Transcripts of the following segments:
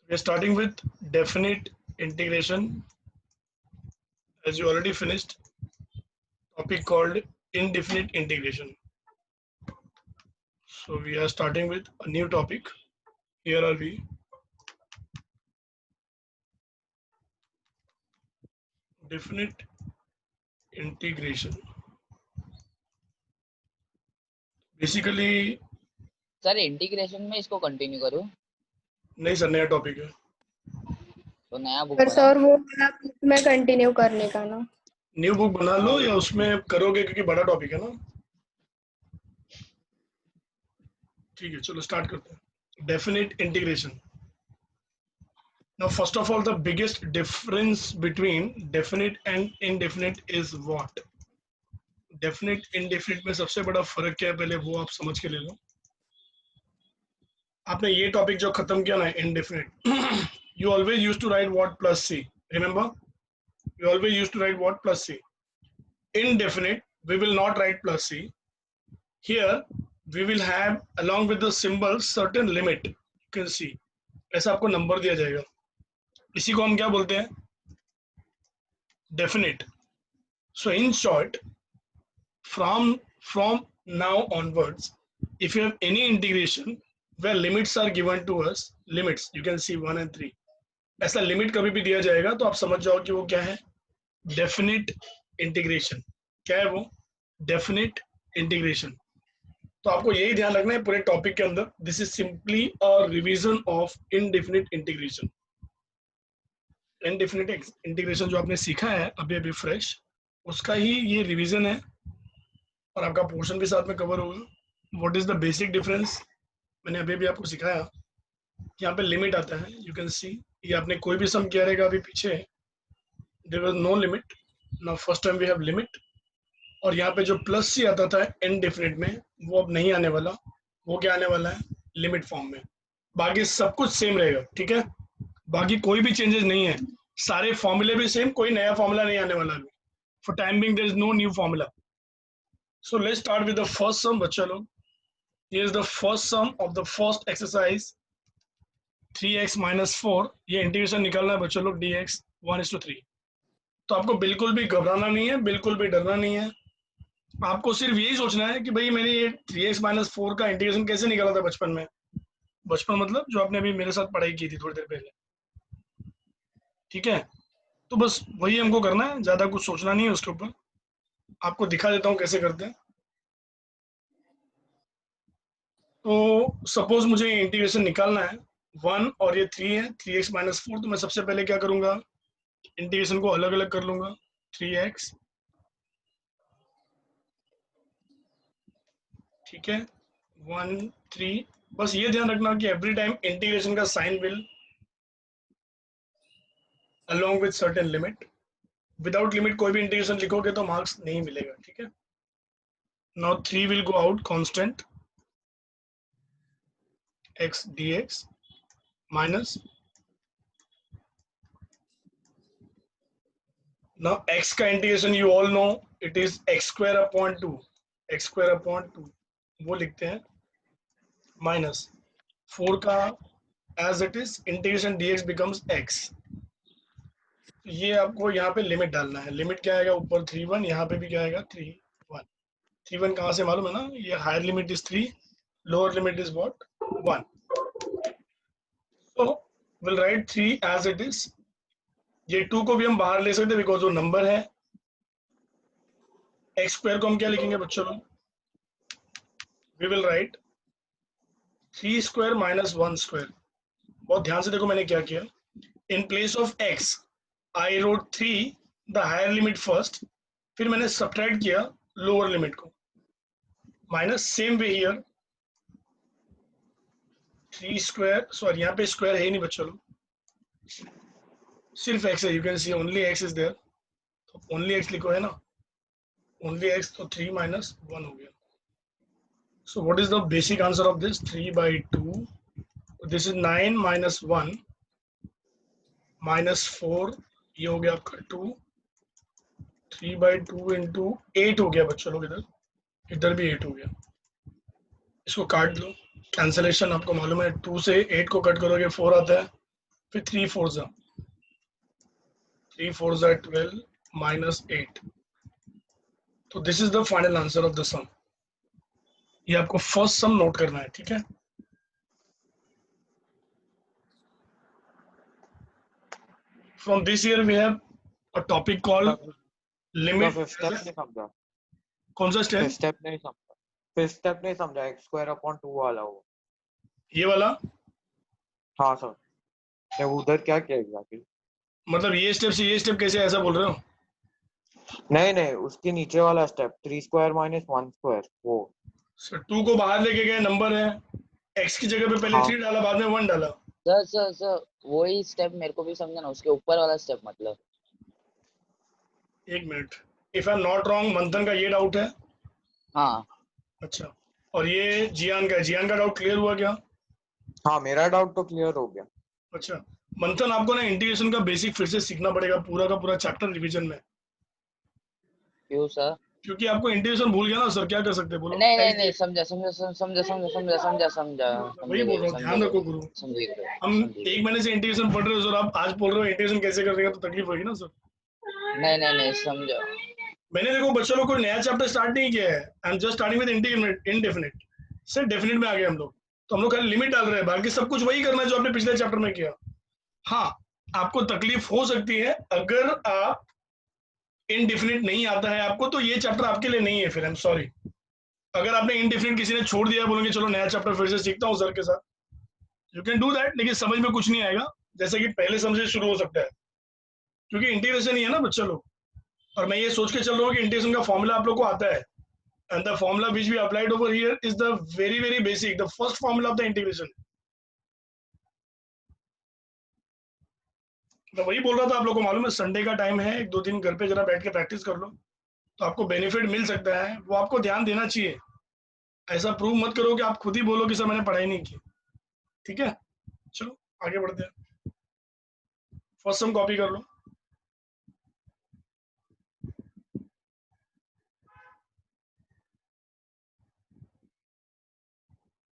We're starting with definite integration. As you already finished, topic called indefinite integration. So we are starting with a new topic. Here are we. Definite integration. Basically, sir integration में इसको continue करूं नहीं sir, नया topic है. तो नया book पर बना सर वो वाला बुक में कंटिन्यू करने का ना. न्यू बुक बना लो या उसमें करोगे क्योंकि बड़ा टॉपिक है ना. ठीक है, चलो स्टार्ट करते हैं. Definite integration. Now, first of all, the biggest difference between definite and indefinite is what? Definite, indefinite में सबसे बड़ा फर्क क्या है, पहले वो आप समझ के ले लो. आपने ये टॉपिक जो खत्म किया ना, indefinite, you always used to write what plus c. Remember? You always used to write what plus c. Indefinite, we will not write plus c. Here, we will have along with the symbol certain limit. You can see. ऐसा आपको number दिया जाएगा. इसी को हम क्या बोलते हैं? Definite. So in short, from now onwards, if you have any integration where limits are given to us, limits you can see 1 and 3, ऐसा लिमिट कभी भी दिया जाएगा तो आप समझ जाओ कि वो क्या है, डेफिनेट इंटीग्रेशन. क्या है वो? Definite integration. तो आपको यही ध्यान रखना है पूरे टॉपिक के अंदर. This is simply a revision of indefinite integration. Indefinite integration जो आपने सीखा है अभी अभी फ्रेश, उसका ही ये रिवीजन है और आपका पोर्शन भी साथ में कवर होगा. What is the basic difference? मैंने अभी भी आपको सिखाया. यहाँ पे लिमिट आता है, यू कैन सी. ये आपने कोई भी सम किया रहेगा अभी पीछे, there was no limit. Now first time we have limit. और यहाँ पे जो प्लस सी आता था इनडेफिनेट में, वो अब नहीं आने वाला. वो क्या आने वाला है? लिमिट फॉर्म में. बाकी सब कुछ सेम रहेगा. ठीक है, बाकी कोई भी चेंजेस नहीं है. सारे फॉर्मूले भी सेम, कोई नया फॉर्मूला नहीं आने वाला अभी. For time being there is no new formula. So let's start with the first sum, बच्चा लोग. Here is the first sum of the first exercise. 3x minus 4. ये इंटीग्रेशन निकालना है बच्चा लोग. dx 1:3. तो आपको बिल्कुल भी घबराना नहीं है, बिल्कुल भी डरना नहीं है. आपको सिर्फ यही सोचना है कि भाई मैंने ये 3x minus 4 का इंटीग्रेशन कैसे निकाला था बचपन में. बचपन मतलब जो आपने अभी मेरे साथ पढ़ाई की थी थोड़ी देर पहले. ठीक है, तो बस वही हमको करना है, ज्यादा कुछ सोचना नहीं है उसके ऊपर. आपको दिखा देता हूँ कैसे करते हैं. तो सपोज मुझे इंटीग्रेशन निकालना है 1 और ये 3 है, 3x minus 4. तो मैं सबसे पहले क्या करूंगा, इंटीग्रेशन को अलग अलग कर लूंगा. 3x, ठीक है, 1 3. बस ये ध्यान रखना कि एवरी टाइम इंटीग्रेशन का sign will along with certain limit. Without limit कोई भी इंटीग्रेशन लिखोगे तो मार्क्स नहीं मिलेगा. ठीक है. Now 3 will go out, constant x dx minus. Now x का integration you all know it is x square upon 2. x square upon 2 वो लिखते हैं, माइनस 4 का as it is integration dx becomes x. ये आपको यहाँ पे लिमिट डालना है. लिमिट क्या आएगा ऊपर 3 1, यहाँ पे भी क्या आएगा 3 1. 3 1 कहाँ से मालूम है ना, ये higher limit is 3, lower limit is what 1. so we'll write 3 as it is. ये 2 को भी हम बाहर ले सकते हैं बिकॉज वो नंबर है. एक्स स्क्वायर को हम क्या लिखेंगे बच्चों लोग, we will write 3 square minus 1 square. बहुत ध्यान से देखो मैंने क्या किया. In place of x I wrote 3 the higher limit first, फिर मैंने सब्ट्रैक्ट किया लोअर लिमिट को, minus same way here 3 square. Sorry यहाँ पे स्क्वायर है ही नहीं बच्चों लोग, सिर्फ x है. You can see only x is there, तो ओनली x लिखो है ना, ओनली x. तो 3 माइनस 1 हो गया. So what is the basic answer of this? 3 by 2. This is 9 minus 1 minus 4. ये हो गया आपका 2. 3 by 2 into 8 हो गया बच्चों लोग. इधर भी 8 हो गया. इसको काट लो, कैंसलेशन आपको मालूम है. 2 से 8 को कट करोगे 4 आता है. फिर 3 4 जा 12 minus 8. तो this is the final answer of the sum. ये आपको फर्स्ट सम नोट करना है, ठीक है. From this year we have a topic called limit. Fifth step नहीं समझा. कौन सा स्टेप? फिफ्थ स्टेप नहीं समझा. x square upon 2 वाला वो. ये वाला. हाँ सर. मैं उधर क्या किया एग्जैक्टली? मतलब ये स्टेप से ये स्टेप कैसे ऐसा बोल रहे हो? नहीं उसके नीचे वाला स्टेप 3 स्क्वायर माइनस 1 स्क्वायर वो. सर 2 को बाहर लेके गए, नंबर है, x की जगह पे पहले 3 डाला, बाद में 1 डाला. सर वही स्टेप मेरे को भी समझा ना, उसके ऊपर वाला स्टेप मतलब. एक minute. If I am not wrong, मंथन का ये डाउट है. हाँ. अच्छा. और ये जियान का डाउट क्लियर हुआ क्या? हाँ मेरा डाउट तो क्लियर हो गया. अच्छा. मंथन आपको ना इंटीग्रेशन का बेसिक फिर से सीखना पड़ेगा, पूरा का पूरा चैप्टर रिवीजन में. क्यों सर? क्योंकि आपको इंटीग्रेशन भूल गया ना सर, क्या कर सकते हैं बोलो? नहीं समझा. वही बोल रहा हूँ, ध्यान रखो गुरु. हम 1 महीने से इंटीग्रेशन पढ़ रहे हो सर, आप आज बोल रहे हो इंटीग्रेशन कैसे करेगा, तो तकलीफ होगी ना सर. नहीं समझा. मैंने देखो बच्चों लोग कोई नया चैप्टर स्टार्ट नहीं किया है. I am just starting with indefinite. Sir definite में आ गए हम लोग, तो हम लोग खाली लिमिट डाल रहे हैं, बाकी सब कुछ वही करना है जो आपने पिछले चैप्टर में किया. हाँ, आपको तकलीफ हो सकती है अगर आप इनडेफिनिट नहीं आता है आपको, तो ये चैप्टर आपके लिए नहीं है. फिर आई एम सॉरी. अगर आपने इनडेफिनिट किसी ने छोड़ दिया, बोलेंगे चलो नया चैप्टर फिर से सीखता हूँ सर के साथ, यू कैन डू दैट, लेकिन समझ में कुछ नहीं आएगा. जैसे कि पहले समझे शुरू हो सकता है, क्योंकि इंटीग्रेशन ही है ना बच्चा लोग. और मैं ये सोच के चल रहा हूँ कि इंटीग्रेशन का फॉर्मूला आप लोग को आता है, and the formula which we applied over here is the very basic, the first formula of the integration. मैं वही बोल रहा था, आप लोग को मालूम है संडे का टाइम है, 1-2 दिन घर पे जरा बैठ के प्रैक्टिस कर लो, तो आपको बेनिफिट मिल सकता है. वो आपको ध्यान देना चाहिए. ऐसा प्रूव मत करो कि आप खुद ही बोलो कि सर मैंने पढ़ाई नहीं की. ठीक है, चलो आगे बढ़ते हैं. फर्स्ट सम कॉपी कर लो.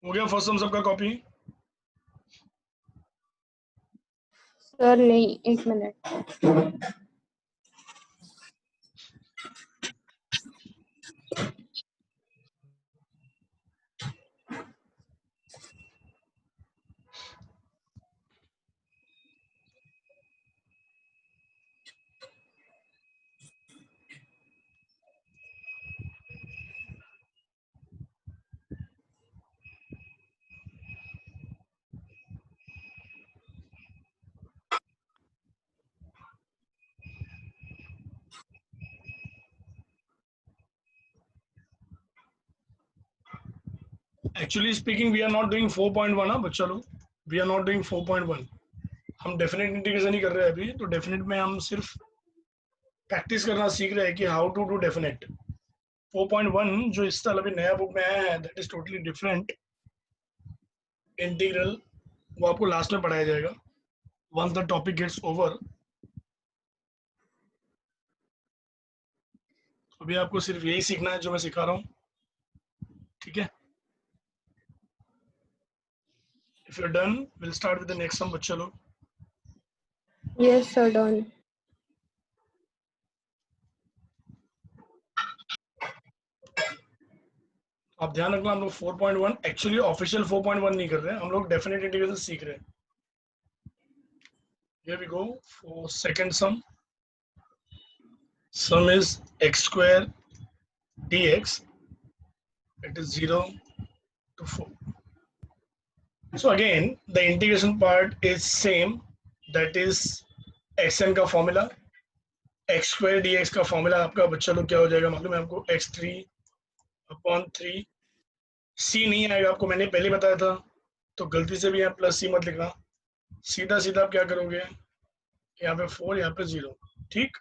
हो गया फर्स्ट सम सबका कॉपी? सर नहीं, 1 minute. Actually speaking we are not doing 4.1. हाँ बच्चा लोग, वी आर नॉट डूइंग 4.1. हम डेफिनेट इंटीग्रेशन ही कर रहे हैं अभी. तो डेफिनेट में हम सिर्फ प्रैक्टिस करना सीख रहे हैं कि हाउ टू डू डेफिनेट. 4.1 जो इस साल अभी नया बुक में आया है, that is totally different. Integral वो आपको लास्ट में पढ़ाया जाएगा, once the topic gets over. अभी आपको सिर्फ यही सीखना है जो मैं सिखा रहा हूँ, ठीक है. If you're done, we'll start with the next sum, बच्चा लोग. Yes sir, done. आप ध्यान रखना, हम लोग 4.1 एक्चुअली ऑफिशियल 4.1 नहीं कर रहे हैं, हम लोग डेफिनेट इंटीग्रेशन सीख रहे हैं. Here we go for second sum. Sum is x square dx. It is 0 to 4. So again, the integration part is same. That is xn का फॉर्मूला, x square dx का फॉर्मूला आपका बच्चा लोग क्या हो जाएगा मालूम है आपको? x3/3. c नहीं आएगा आपको, मैंने पहले बताया था, तो गलती से भी यहाँ प्लस c मत लिखना. सीधा आप क्या करोगे, यहाँ पे 4, यहाँ पे 0. ठीक.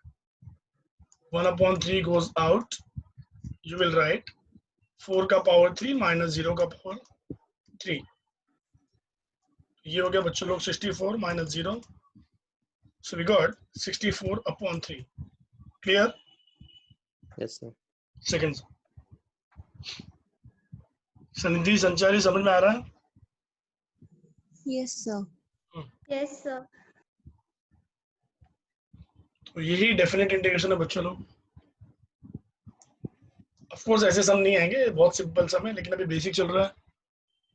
1/3 goes out. You will write 4 का पावर 3 माइनस 0 का पावर 3. ये हो गया बच्चों लोग 64 minus 0. So we got 64/3. Clear? Yes sir. Second. सनिधि संचारी समझ में आ रहा है? Yes sir. Yes sir. तो यही डेफिनेट इंटीग्रेशन है बच्चों लोग। ऑफ कोर्स ऐसे सम नहीं आएंगे, बहुत सिंपल सम है, लेकिन अभी बेसिक चल रहा है।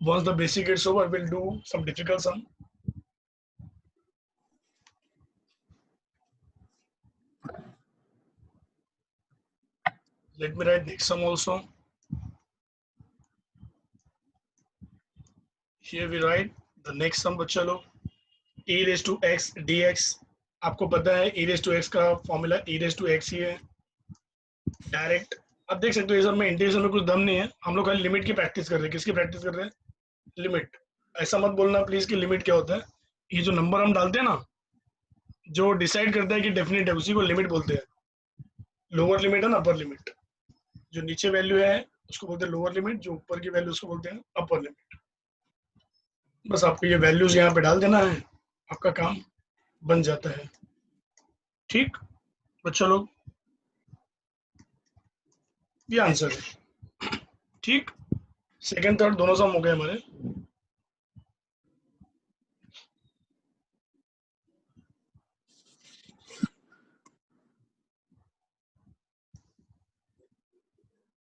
Once the basic gets over will do some difficult sum. Let me write next sum also. Here we write the next sum बच्चा लोग, e raised to x dx। आपको पता है e raised to x का formula e raised to x ही है direct. आप देख सकते हो ये सब में इंटीग्रेशन में कुछ दम नहीं है, हम लोग खाली लिमिट की प्रैक्टिस कर रहे हैं। किसकी प्रैक्टिस कर रहे हैं? लिमिट। ऐसा मत बोलना प्लीज कि लिमिट क्या होता है। ये जो नंबर हम डालते हैं ना, जो डिसाइड करता है कि डेफिनेट है, उसी को लिमिट बोलते हैं। लोअर लिमिट है ना अपर लिमिट, जो नीचे वैल्यू है उसको बोलते हैं लोअर लिमिट, जो ऊपर की वैल्यू उसको बोलते हैं अपर लिमिट। बस आपको ये वैल्यूज यहाँ पे डाल देना है, आपका काम बन जाता है। ठीक बच्चों लोग, ये आंसर है। ठीक, सेकंड थर्ड दोनों सम हो गए हमारे।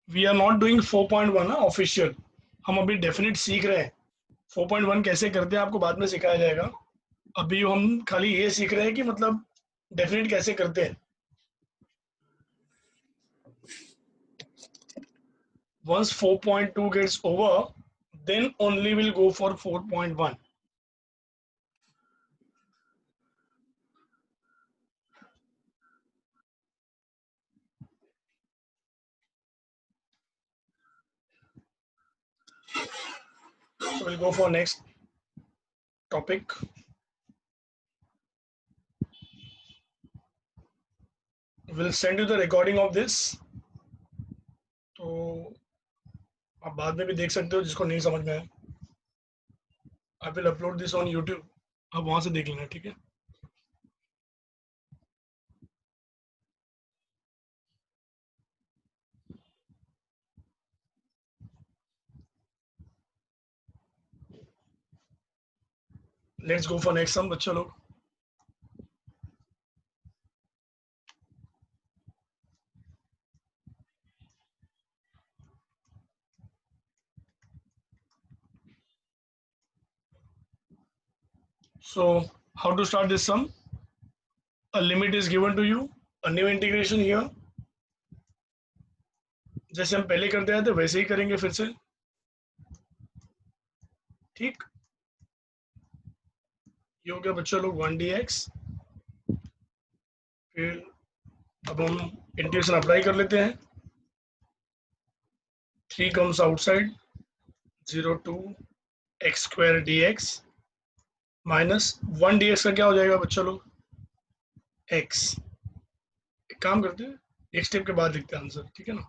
वी आर नॉट डूइंग 4.1 ना ऑफिशियल, हम अभी डेफिनेट सीख रहे हैं। 4.1 कैसे करते हैं आपको बाद में सिखाया जाएगा। अभी हम खाली ये सीख रहे हैं कि मतलब डेफिनेट कैसे करते हैं। Once 4.2 gets over, then only we'll go for 4.1. So we'll go for next topic. We'll send you the recording of this. तो आप बाद में भी देख सकते हो जिसको नहीं समझ में आए। I will upload this on YouTube. आप वहां से देख लेना, ठीक है। Let's go for next sum बच्चों लोग। So how to start this sum? A limit is given to you, a new integration here. जैसे हम पहले करते आए थे वैसे ही करेंगे फिर से। ठीक, ये हो गया बच्चों लोग 1dx। फिर अब हम इंटीग्रेशन अप्लाई कर लेते हैं। 3 comes outside, 0 to x square dx minus 1 dx का क्या हो जाएगा बच्चों लोग? x। एक काम करते हैं, एक स्टेप के बाद लिखते हैं आंसर, ठीक है ना।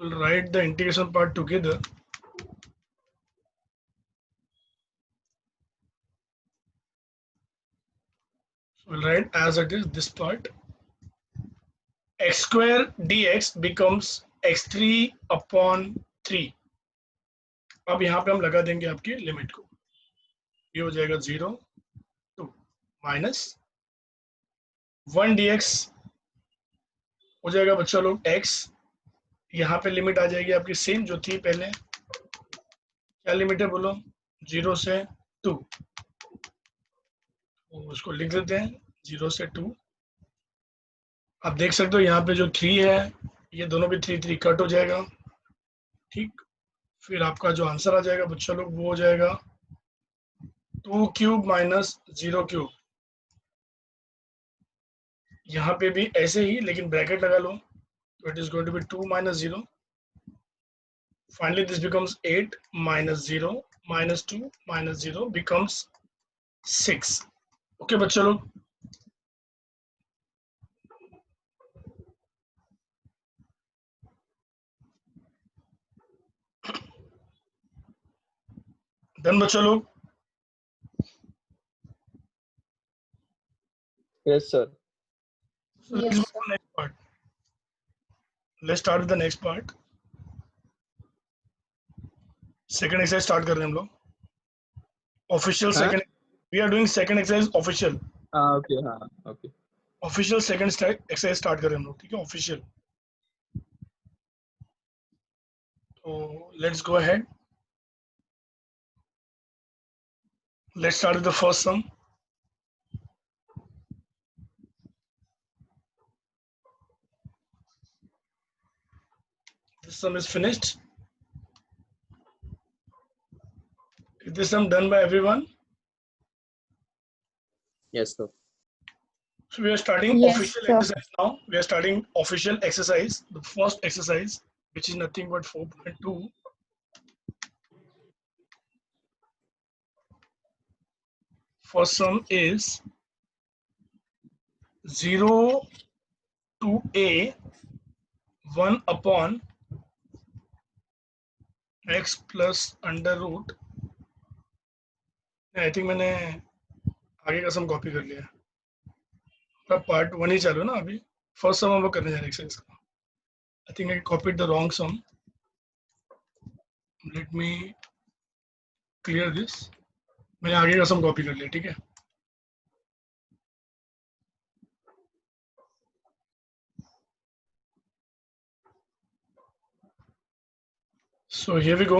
We'll write the integration part together. We'll write as it is this part. X square dx becomes x3 upon 3। अब यहाँ पे हम लगा देंगे आपकी लिमिट को। ये हो जाएगा 0 2 माइनस 1 dx हो जाएगा बच्चों लोग x। यहाँ पे लिमिट आ जाएगी आपकी सेम जो थी पहले। क्या लिमिट है बोलो? 0 से 2। उसको लिख देते हैं 0 से 2। आप देख सकते हो यहाँ पे जो 3 है, ये दोनों भी 3 3 कट हो जाएगा। ठीक, फिर आपका जो आंसर आ जाएगा बच्चों लोग वो हो जाएगा 2 क्यूब माइनस 0 क्यूब। यहाँ पे भी ऐसे ही, लेकिन ब्रैकेट लगा लो, तो it is going to be 2 minus 0। Finally this becomes 8 minus 0 minus 2 minus 0 becomes 6। Okay बच्चों लोग, डन बच्चों लोग। Yes, sir. So let's Yes, go sir. to next part. Let's start with the next part. Second exercise start कर रहे हैं हम लोग। Official हाँ? Second, we are doing second exercise official, okay हाँ okay official second exercise start करें हम लोग, ठीक है ऑफिशियल। तो let's go ahead, let's start with the first sum. This sum is finished. Is this sum done by everyone? Yes sir So we are starting Yes, official sir. exercise now. We are starting official exercise, the first exercise, which is nothing but 4.2. First sum is 0 to a 1 upon x plus under root. I think मैंने आगे का सम copy कर लिया, part 1 ही चालू है ना अभी, first सम हम लोग करने जा रहे हैं एक्सरसाइज का। I think I copied the wrong sum. Let me clear this. मैंने आगे का सम कॉपी कर लिया, ठीक है। So here we go.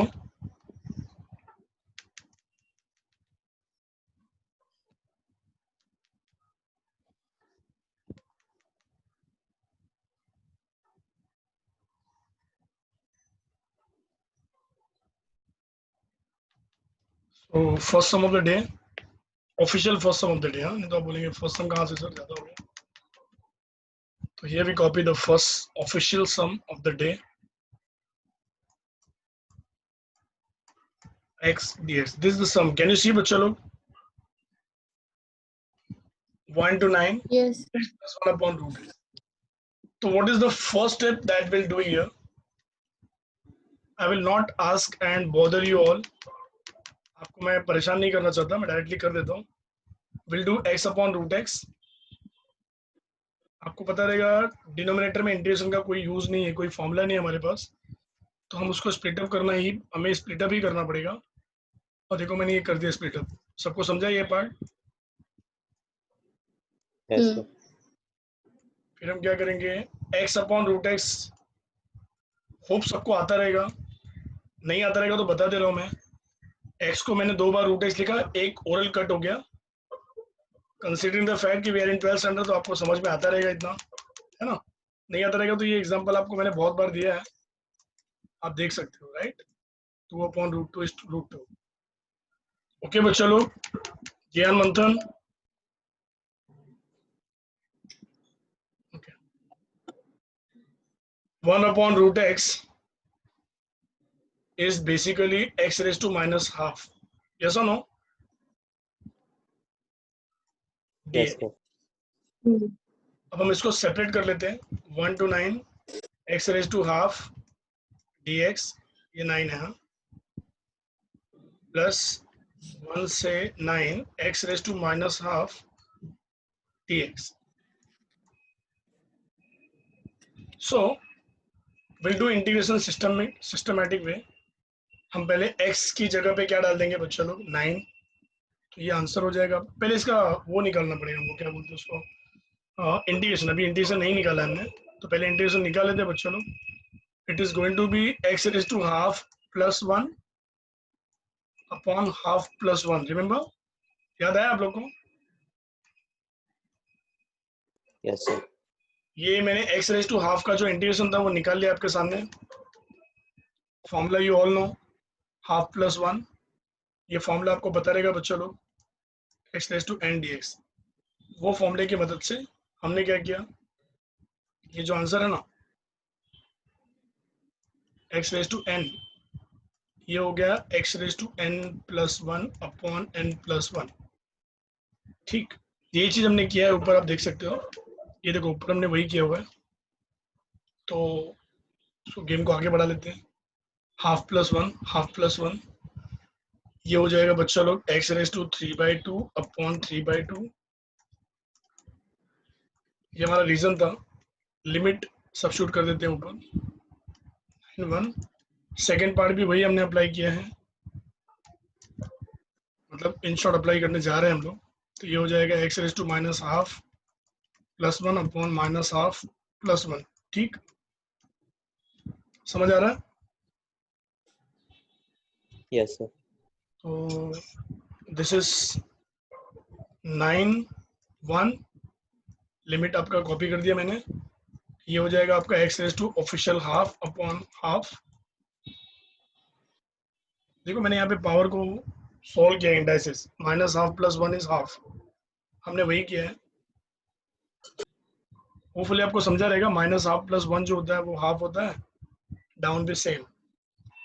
So first sum of the day, official first sum of the day, हाँ, नहीं तो आप बोलेंगे first sum कहाँ से सर ज़्यादा हो गया। तो here we copy the first official sum of the day, x dx. This is the sum. Can you see बच्चा लोग? 1 to 9 Yes, sir. plus 1 upon root x. So what is the first step that we'll do here? I will not ask and bother you all. आपको मैं परेशान नहीं करना चाहता, मैं directly कर देता हूँ। We'll do x upon root x. आपको पता रहेगा डिनोमिनेटर में इंटीग्रेशन का कोई यूज नहीं है, कोई फॉर्मूला नहीं है हमारे पास, तो हम उसको स्प्लिट अप करना ही, हमें स्प्लिट अप ही करना पड़ेगा। और देखो मैंने ये कर दिया स्प्लिट अप, सबको समझा ये पार्ट? यस सर फिर हम क्या करेंगे, x upon root x, hope सबको आता रहेगा, नहीं आता रहेगा तो बता दे रहा हूँ मैं। x को मैंने 2 बार रूट एक्स लिखा, एक ओरल कट हो गया, कंसीडरिंग द फैक्ट कि we are in 12th standard, तो आपको समझ में आता रहेगा इतना, है ना। नहीं आता रहेगा तो ये एग्जांपल आपको मैंने बहुत बार दिया है, आप देख सकते हो, right. 2 upon root 2 is root 2। Okay बच्चा लोग, Gyan Manthan, okay. 1 upon root x is basically x raised to minus half. Yes or no? Yes dx. Sir Hmm. अब हम इसको सेपरेट कर लेते हैं, 1 to 9 x raised to half dx, ये 9 है, प्लस 1 से 9 x raised to minus half dx. So we'll do integration systematic way. हम पहले x की जगह पे क्या डाल देंगे बच्चा लोग, 9, तो ये आंसर हो जाएगा। पहले इसका वो निकालना पड़ेगा हमको, क्या बोलते हैं उसको, इंटीग्रेशन। अभी इंटीग्रेशन नहीं निकाला हमने, तो पहले इंटीग्रेशन निकाल लेते हैं बच्चों लोग। It is going to be x raised to half plus 1 upon half plus 1। Remember, याद आया आप लोग को? यस सर ये मैंने x raised to half का जो इंटीग्रेशन था वो निकाल लिया आपके सामने। Formula you all no, half plus 1, ये फॉर्मूला आपको पता रहेगा बच्चों लोग, x raised to n dx। वो फॉर्मूले की मदद से हमने क्या किया, ये जो आंसर है ना x raised to n, ये हो गया x raised to n plus 1 upon n plus 1। ठीक, ये चीज हमने किया है ऊपर, आप देख सकते हो, ये देखो ऊपर हमने वही किया हुआ है। तो गेम को आगे बढ़ा लेते हैं, हाफ प्लस 1 हाफ प्लस 1, ये हो जाएगा बच्चा लोग x raised to 3/2 अपॉन 3/2। ये हमारा रीजन था, लिमिट सब्स्टिट्यूट कर देते हैं ऊपर 1। सेकेंड पार्ट भी वही हमने अप्लाई किया है, मतलब इन शॉर्ट अप्लाई करने जा रहे हैं हम लोग, तो ये हो जाएगा x raise to minus half plus 1 upon minus half plus 1। ठीक, समझ आ रहा है? Yes, sir. तो दिस इज 9 1, लिमिट आपका कॉपी कर दिया मैंने। ये हो जाएगा आपका x raise to official half upon half. देखो मैंने यहाँ पे पावर को सॉल्व किया indices, minus half plus 1 is half, हमने वही किया है। होपफुली आपको समझा रहेगा, माइनस हाफ प्लस 1 जो होता है वो हाफ होता है, डाउन भी सेम।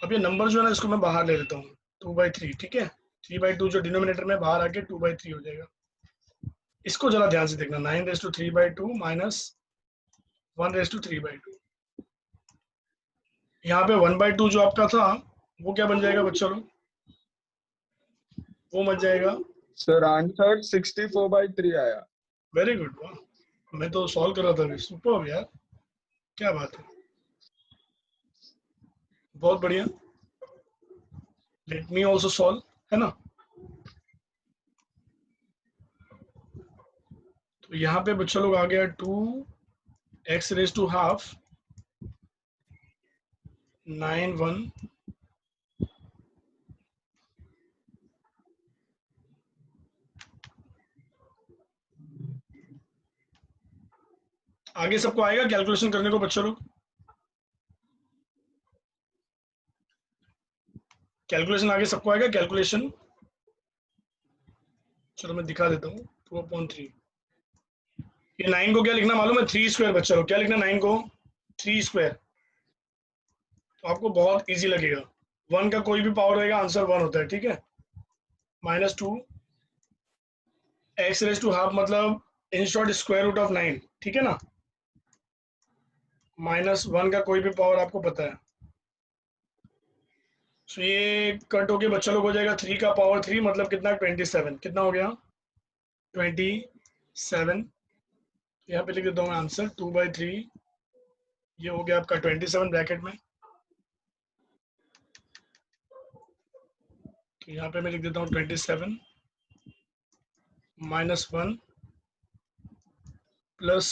अब ये नंबर जो है ना इसको मैं बाहर ले लेता हूँ, 2/3। ठीक है, 3/2 जो डिनोमिनेटर में बाहर आके 2/3 हो जाएगा। इसको जरा ध्यान से देखना, 9 raise to 3/2 minus 1 raise to 3/2। यहाँ पे 1/2 जो आपका था वो क्या बन जाएगा बच्चों लोग? वो बन जाएगा, सर आंसर 64/3 आया। वेरी गुड, वाह, मैं तो सॉल्व कर रहा था अभी, सुपर यार, क्या बात है, बहुत बढ़िया। लेट मी ऑल्सो सॉल्व, है ना? तो यहाँ पे बच्चों लोग आ गया 2x रेज टू हाफ 9 1 आगे सबको आएगा कैलकुलेशन करने को बच्चों लोग? कैलकुलेशन आगे सबको आएगा कैलकुलेशन? चलो मैं दिखा देता हूँ, 2/3। ये 9 को क्या लिखना मालूम है? 3 स्क्वायर। बच्चा लोग क्या लिखना 9 को? 3 स्क्वायर। तो आपको बहुत इजी लगेगा, 1 का कोई भी पावर रहेगा आंसर 1 होता है। ठीक है, -2 x रेज टू हाफ मतलब in short square root of 9। ठीक है ना, -1 का कोई भी पावर आपको पता है। तो ये कट होके बच्चा लोग हो जाएगा 3 का पावर 3 मतलब कितना? 27। कितना हो गया? 27। यहाँ पे लिख देता हूँ मैं आंसर 2/3, ये हो गया आपका 27 ब्रैकेट में। तो यहाँ पे मैं लिख देता हूँ 27 -1 प्लस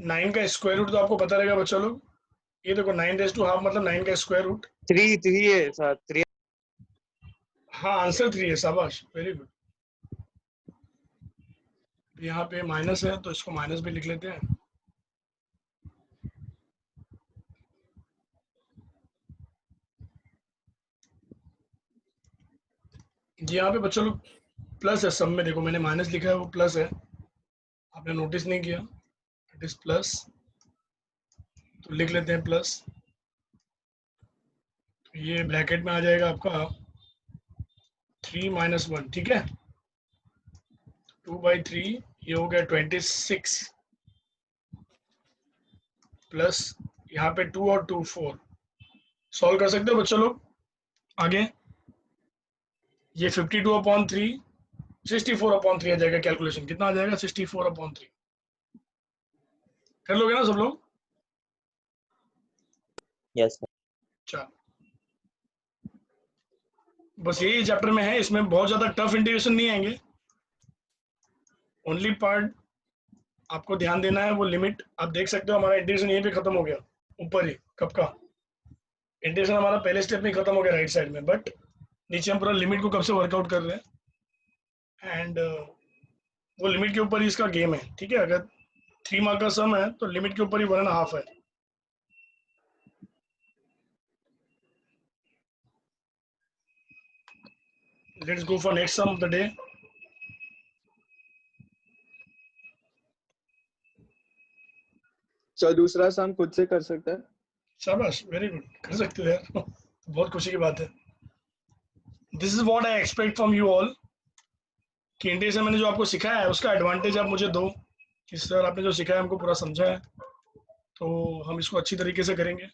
9 का स्क्वायर रूट तो आपको पता रहेगा बच्चा लोग। ये देखो 9 रेज टू हाफ मतलब 9 का स्क्वायर रूट। 3 है सर, 3। हाँ आंसर 3 है, शाबाश, वेरी गुड। यहाँ पे माइनस है तो इसको माइनस भी लिख लेते हैं। यहाँ पे बच्चों लोग प्लस है सब में, देखो मैंने माइनस लिखा है वो प्लस है, आपने नोटिस नहीं किया, इट इज प्लस, तो लिख लेते हैं प्लस। तो ये ब्रैकेट में आ जाएगा आपका 3 - 1। ठीक है, 2/3 ये हो गया 26 प्लस यहाँ पे 2 और 2 4। सॉल्व कर सकते हो बच्चों लोग आगे? ये 52/3 64/3 आ जाएगा। कैलकुलेशन कितना आ जाएगा? 64/3। कर लोगे ना सब लोग? Yes, sir. चलो, बस यही चैप्टर में है, इसमें बहुत ज्यादा टफ इंटीग्रेशन नहीं आएंगे। ओनली पार्ट आपको ध्यान देना है वो लिमिट। आप देख सकते हो हमारा इंटीग्रेशन यहीं पे खत्म हो गया, ऊपर ही। कब का इंटीग्रेशन हमारा पहले स्टेप में खत्म हो गया राइट साइड में, बट नीचे हम पूरा लिमिट को कब से वर्कआउट कर रहे हैं, एंड वो लिमिट के ऊपर ही इसका गेम है। ठीक है, अगर 3 मार्क का सम है तो लिमिट के ऊपर ही 1.5 है। Let's go for next sum of the day. Sir दूसरा सम खुद से कर सकता है? शाबाश, वेरी गुड, कर सकते हो यार बहुत खुशी की बात है। This is what I expect from you all, कि इंडिया से मैंने जो आपको सिखाया है उसका एडवांटेज आप मुझे दो, कि सर आपने जो सिखाया हमको पूरा समझा है, तो हम इसको अच्छी तरीके से करेंगे।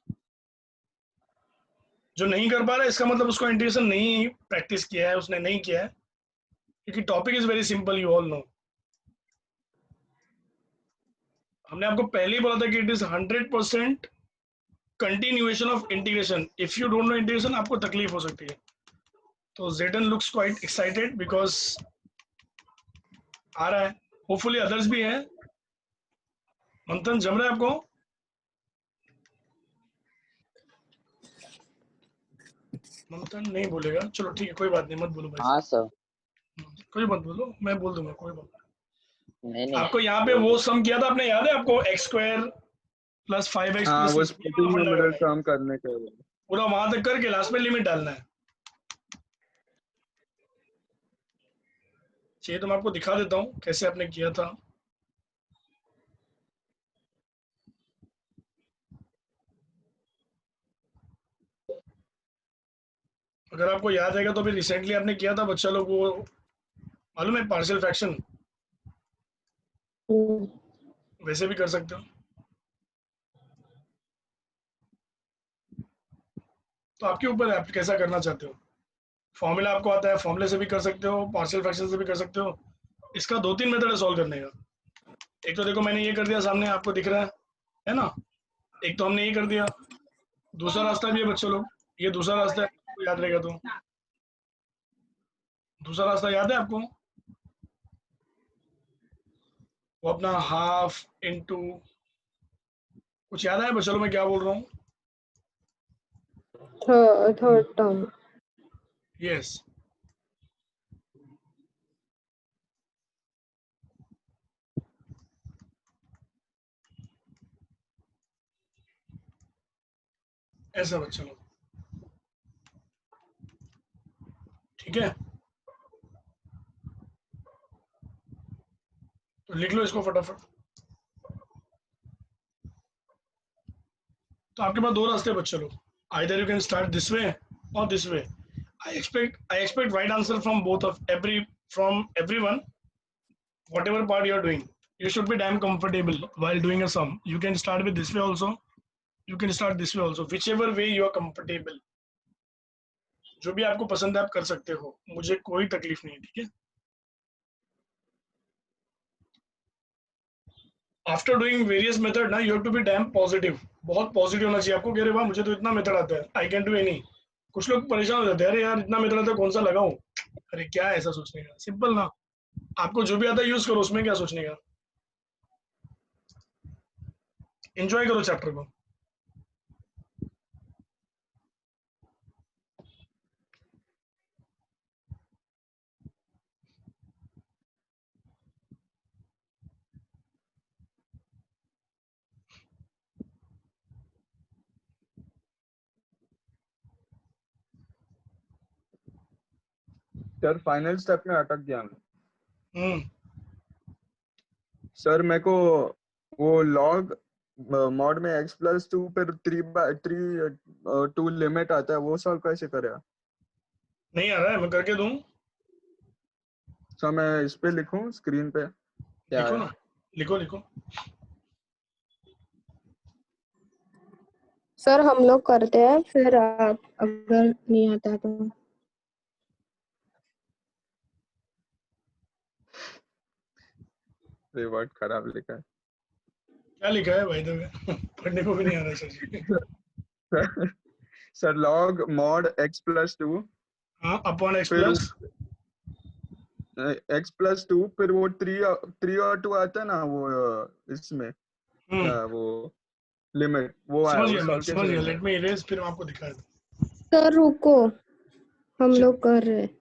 जो नहीं कर पा रहा है इसका मतलब उसको इंटीग्रेशन नहीं प्रैक्टिस किया है, उसने नहीं किया है, क्योंकि topic is very simple, you all know. हमने आपको पहले ही बोला था कि it is 100% continuation of integration. If you don't know integration आपको तकलीफ हो सकती है। तो Jaden looks quite excited because आ रहा है, होपफुली अदर्स भी हैं। मंथन जम रहा है आपको? मंथन नहीं बोलेगा, चलो ठीक है, कोई बात नहीं, मत बोलो भाई। हाँ सर। कोई मत बोलो, मैं बोल दूंगा, कोई बात नहीं। नहीं आपको यहाँ पे वो सम किया था आपने, याद है आपको? x² + 5x हाँ, + वो 6 स्प्लिटिंग फंडा न्यूमरल करना है, सम करने के लिए। पूरा वहां तक करके लास्ट में लिमिट डालना है। चलिए तो मैं आपको दिखा देता हूँ कैसे आपने किया था। अगर आपको याद आएगा तो भी रिसेंटली आपने किया था बच्चा लोग, वो मालूम है, पार्शियल फ्रैक्शन, वैसे भी कर सकते हो। तो आपके ऊपर है, आप कैसा करना चाहते हो। फॉर्मूला आपको आता है, फॉर्मूले से भी कर सकते हो, पार्शियल फ्रैक्शन से भी कर सकते हो। इसका 2-3 मेथड है सॉल्व करने का। एक तो देखो मैंने ये कर दिया, सामने आपको दिख रहा है ना। एक तो हमने ये कर दिया, दूसरा रास्ता भी है बच्चों लोग, ये दूसरा रास्ता है, आपको याद रहेगा तो। दूसरा रास्ता याद है आपको? वो अपना हाफ इनटू, कुछ याद है बच्चों लोग मैं क्या बोल रहा हूँ? Third term. यस, ऐसा बच्चों लोग, ठीक है। तो लिख लो इसको फटाफट। तो आपके पास 2 रास्ते बच्चों लोग, either you can start this way और this way. I expect right answer from both of from everyone. Whatever part you are doing, you should be damn comfortable while doing a sum. You can start with this way also, you can start this way also, whichever way you are comfortable. जो भी आपको पसंद है आप कर सकते हो, मुझे कोई तकलीफ नहीं है, ठीक है। आफ्टर डूइंग वेरियस मेथड ना, you have to be damn positive, बहुत पॉजिटिव होना चाहिए आपको। कह रहे वाह मुझे तो इतना मेथड आता है, आई कैन डू एनी। कुछ लोग परेशान हो जाते हैं, अरे यार इतना मेथड आता है कौन सा लगाऊं। अरे क्या है ऐसा सोचने का, सिंपल ना, आपको जो भी आता है यूज करो, उसमें क्या सोचने का। एंजॉय करो चैप्टर को। सर फाइनल स्टेप में अटक गया मैं। हम्म, सर मेरे को वो लॉग मॉड में x+2 पर 3/2 लिमिट आता है, वो सॉल्व कैसे करेगा? नहीं आ रहा है, मैं करके दूं? सर मैं इस पे लिखूं स्क्रीन पे क्या लिखो है? ना, लिखो लिखो। सर हम लोग करते हैं, फिर आप अगर नहीं आता तो। रिवर्ट खराब लिखा है। क्या लिखा है भाई, तो पढ़ने को भी नहीं आ रहा सर जी। सर लॉग मॉड x+2 हाँ, अपॉन x फिर प्लस x+2 फिर वो 3 और 2 आता है ना वो इसमें क्या वो लिमिट वो आया, समझ वो गया मैं, सॉल्व कैसे समझ गया। करना है? लेट मी इरेज, फिर मैं आपको दिखा दूं। सर रुको, हम लोग कर रहे हैं।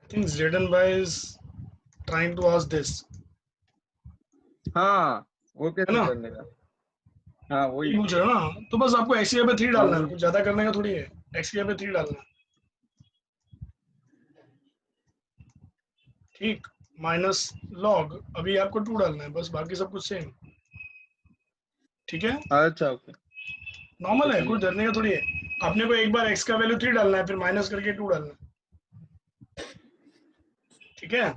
I think Zedon Bhai is trying to ask this, हाँ वो है कैसे ना? करने का? हाँ वही। ये पूछ रहे हो ना, तो बस आपको x की जगह पे 3 हाँ डालना है, वही। कुछ ज्यादा करने का थोड़ी है। x की जगह पे 3 डालना है, ठीक। माइनस लॉग, अभी आपको 2 डालना है, बस बाकी सब कुछ सेम, ठीक है। अच्छा ओके नॉर्मल है, कुछ समझा। डरने का थोड़ी है। अपने को एक बार x का वैल्यू 3 डालना है, फिर माइनस करके 2 डालना है, ठीक है।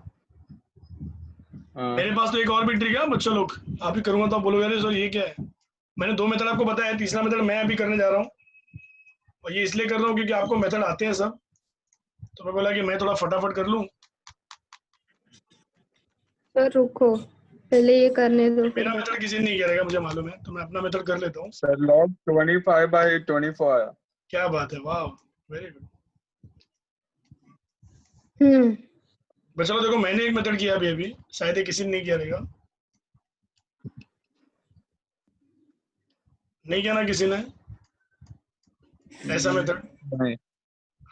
हाँ मेरे पास तो एक और भी ट्रिक है बच्चों लोग, आप ही करूंगा तो आप बोलोगे अरे सर ये क्या है। मैंने 2 मेथड आपको बताया, तीसरा मेथड मैं अभी करने जा रहा हूँ, और ये इसलिए कर रहा हूँ क्योंकि आपको मेथड आते हैं सब, तो मैं बोला कि मैं थोड़ा फटाफट कर लूँ। सर रुको, पहले ये करने दो फिर मेरा मेथड किसी ने नहीं करेगा मुझे मालूम है, तो मैं अपना मेथड कर लेता हूँ। सर log 25/24 आया। क्या बात है, वाह, वेरी गुड। बस चलो देखो, मैंने एक मेथड किया अभी, शायद ये किसी ने नहीं किया रहेगा। नहीं किया ना किसी ने ऐसा मेथड? नहीं।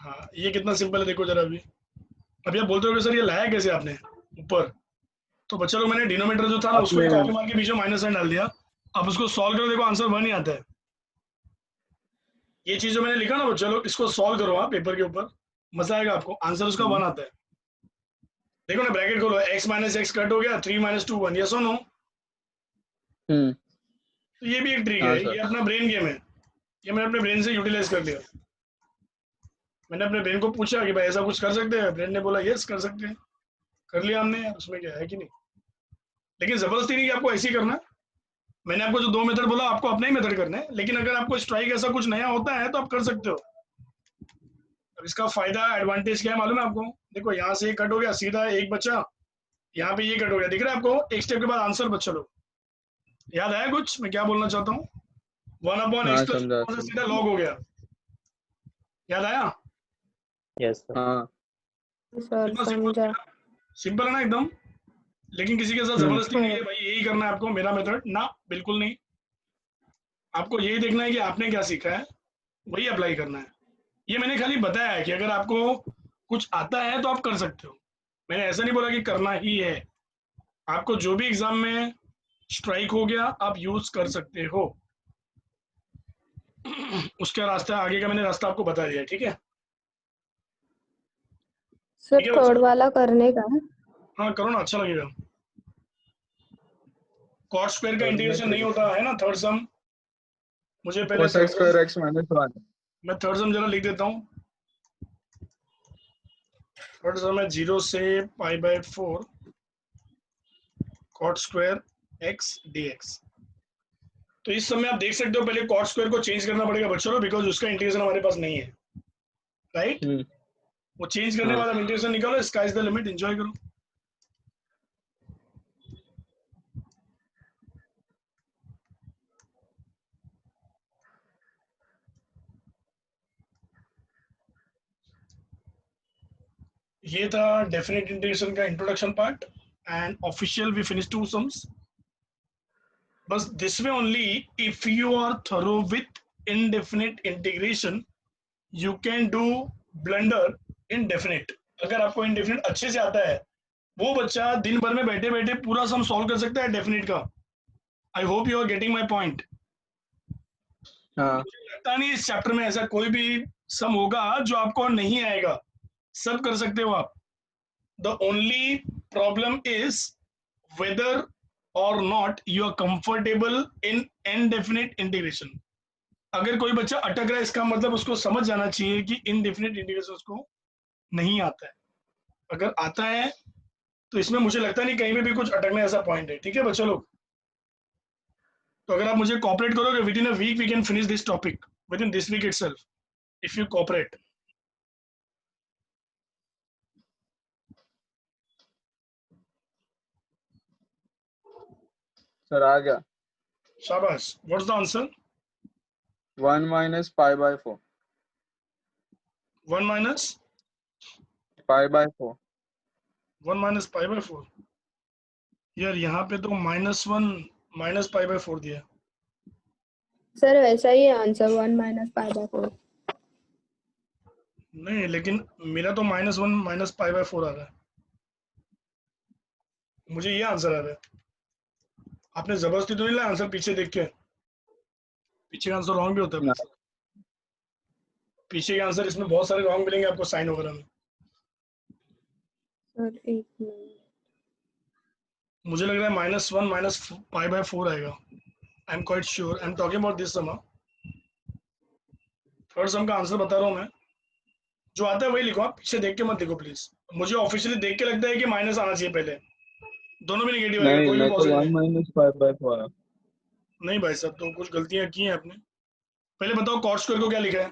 हाँ, ये कितना सिंपल है, देखो जरा। अभी आप बोलते हो सर ये लाया कैसे आपने ऊपर? तो बच्चा लोग, मैंने डिनोमीटर जो था ना उसको आपने- कॉपी मार के बीच में माइनस साइन डाल दिया। अब उसको सॉल्व करो, देखो आंसर 1 ही आता है। ये चीज जो मैंने लिखा ना बच्चा लोग, इसको सॉल्व करो आप पेपर के ऊपर, मजा आएगा आपको। आंसर उसका 1 आता है। देखो ना, ब्रैकेट खोलो, x माइनस एक्स कट हो गया, 3 माइनस 2 1, यस और नो? तो ये भी एक ट्रिक हाँ है, सर। ये अपना ब्रेन गेम है, ये मैंने अपने ब्रेन से यूटिलाइज कर लिया। मैंने अपने ब्रेन को पूछा कि भाई ऐसा कुछ कर सकते हैं, ब्रेन ने बोला यस कर सकते हैं, कर लिया हमने यार, उसमें क्या है कि नहीं। लेकिन जबरदस्ती नहीं कि आपको ऐसे ही करना है। मैंने आपको जो 2 मेथड बोला, आपको अपना ही मेथड करना है, लेकिन अगर आपको स्ट्राइक ऐसा कुछ नया होता है तो आप कर सकते हो। अब इसका फायदा एडवांटेज क्या है मालूम है आपको? देखो यहाँ से ये कट हो गया, सीधा एक बचा, यहाँ पे ये कट हो गया, दिख रहा है आपको? एक स्टेप के बाद आंसर बच्चा लोग, याद आया कुछ मैं क्या बोलना चाहता हूँ? 1/x हाँ प्लस समझा। से सीधा लॉग हो गया, याद आया? Yes sir. हाँ सर कितना समझा। सिंपल है ना एकदम। लेकिन किसी के साथ जबरदस्ती नहीं है भाई यही करना है आपको मेरा मेथड ना, बिल्कुल नहीं। आपको यही देखना है कि आपने क्या सीखा है, वही अप्लाई करना है। ये मैंने खाली बताया है कि अगर आपको कुछ आता है तो आप कर सकते हो। मैंने ऐसा नहीं बोला कि करना ही है। आपको जो भी एग्जाम में स्ट्राइक हो गया आप यूज कर सकते हो। उसका रास्ता आगे का मैंने रास्ता आपको बता दिया, ठीक है? सर ठीक है थर्ड बच्चों? वाला करने का है? हाँ करो ना, अच्छा लगेगा। कॉट स्क्वायर का थर्ड में इंटीग्रेशन नहीं होता है ना, थर्ड सम। मुझे पहले cos x square x minus 1। मैं थर्ड सम जरा लिख देता हूँ। थर्ड सम है 0 से π/4 कॉट स्क्वायर x dx। तो इस समय आप देख सकते हो, पहले कॉट स्क्वायर को चेंज करना पड़ेगा बच्चों, बिकॉज उसका इंटीग्रेशन हमारे पास नहीं है, राइट? वो चेंज करने के बाद आप इंटीग्रेशन निकालो, sky is the limit, enjoy करो। ये था डेफिनेट इंटीग्रेशन का introduction part, and official we finish 2 sums. बस this way only if you are thorough with indefinite integration you can do blunder in definite. अगर आपको indefinite अच्छे से आता है, वो बच्चा दिन भर में बैठे बैठे पूरा सम सॉल्व कर सकता है डेफिनेट का। I hope you are getting my point. हाँ मुझे लगता नहीं इस चैप्टर में ऐसा कोई भी सम होगा जो आपको नहीं आएगा, सब कर सकते हो आप। The only problem is whether or not you are comfortable in indefinite integration। अगर कोई बच्चा अटक रहा है, इसका मतलब उसको समझ जाना चाहिए कि इनडेफिनेट इंटीग्रेशन उसको नहीं आता है। अगर आता है तो इसमें मुझे लगता नहीं कहीं पे भी कुछ अटकने ऐसा पॉइंट है, ठीक है बच्चा लोग? तो अगर आप मुझे कॉपरेट करोगे, within a week we can finish this topic, within this week itself, if you cooperate. Sir आ गया। शाबाश। What's the answer? 1 minus π/4। 1 minus π/4। 1 minus π/4। यार यहाँ पे तो -1 minus π/4 दिया। सर वैसा ही है आंसर, 1 minus π/4। नहीं, लेकिन मेरा तो -1 minus π/4 आ रहा है, मुझे ये आंसर आ रहा है। आपने जबरदस्ती तो नहीं लाया आंसर पीछे देख के? पीछे का आंसर रॉन्ग भी होता है ना। बच्चा। पीछे के आंसर इसमें बहुत सारे रॉन्ग मिलेंगे आपको साइन वगैरह में। सर एक मिनट। मुझे लग रहा है -1 minus π/4 आएगा। I am quite sure, I am talking about this sum. Third sum का आंसर बता रहा हूँ मैं, जो आता है वही लिखो, आप पीछे देख के मत देखो प्लीज। मुझे ऑफिशियली देख के लगता है कि माइनस आना चाहिए पहले, दोनों भी नेगेटिव आएगा, नहीं कोई भी मैं तो पॉजिटिव 1 नहीं। minus π/4 आया। नहीं भाई साहब, तो कुछ गलतियां की हैं आपने। पहले बताओ कॉट स्क्वायर को क्या लिखा है?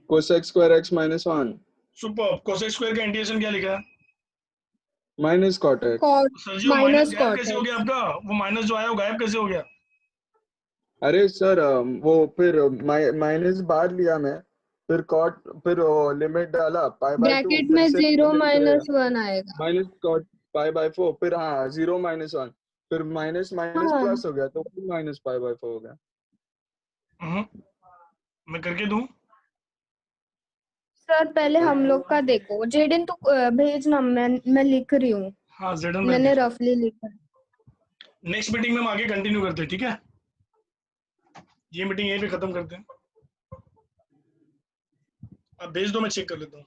cos x square x minus 1। Super. Cosec square का इंटीग्रेशन क्या लिखा है? Minus cot x. Cot sir ji वो माइनस माइनस गायब कॉट कैसे हो गया एक्स। आपका? वो माइनस जो आया वो गायब कैसे हो गया? अरे सर वो फिर माइनस बाहर लिया मैं, फिर कॉट, फिर लिमिट डाला पाई बाय 2, ब्रैकेट फिर में से 0 लिमिट -1 आएगा। माइनस कॉट पाई बाय 4, फिर हाँ 0 -1, फिर माइनस माइनस हाँ प्लस हो गया तो माइनस पाई बाय 4 हो गया। मैं करके दूं? सर, पहले हम लोग का देखो। जेडन तू भेजना, मैं लिख रही हूँ। हाँ जेडन भेज मैंने दीजिए। रफली लिखा है। नेक्स्ट मीटिंग में हम आगे कंटिन्यू करते हैं, ठीक है? ये मीटिंग यहीं पे खत्म करते हैं। आप भेज दो, मैं चेक कर लेता हूँ।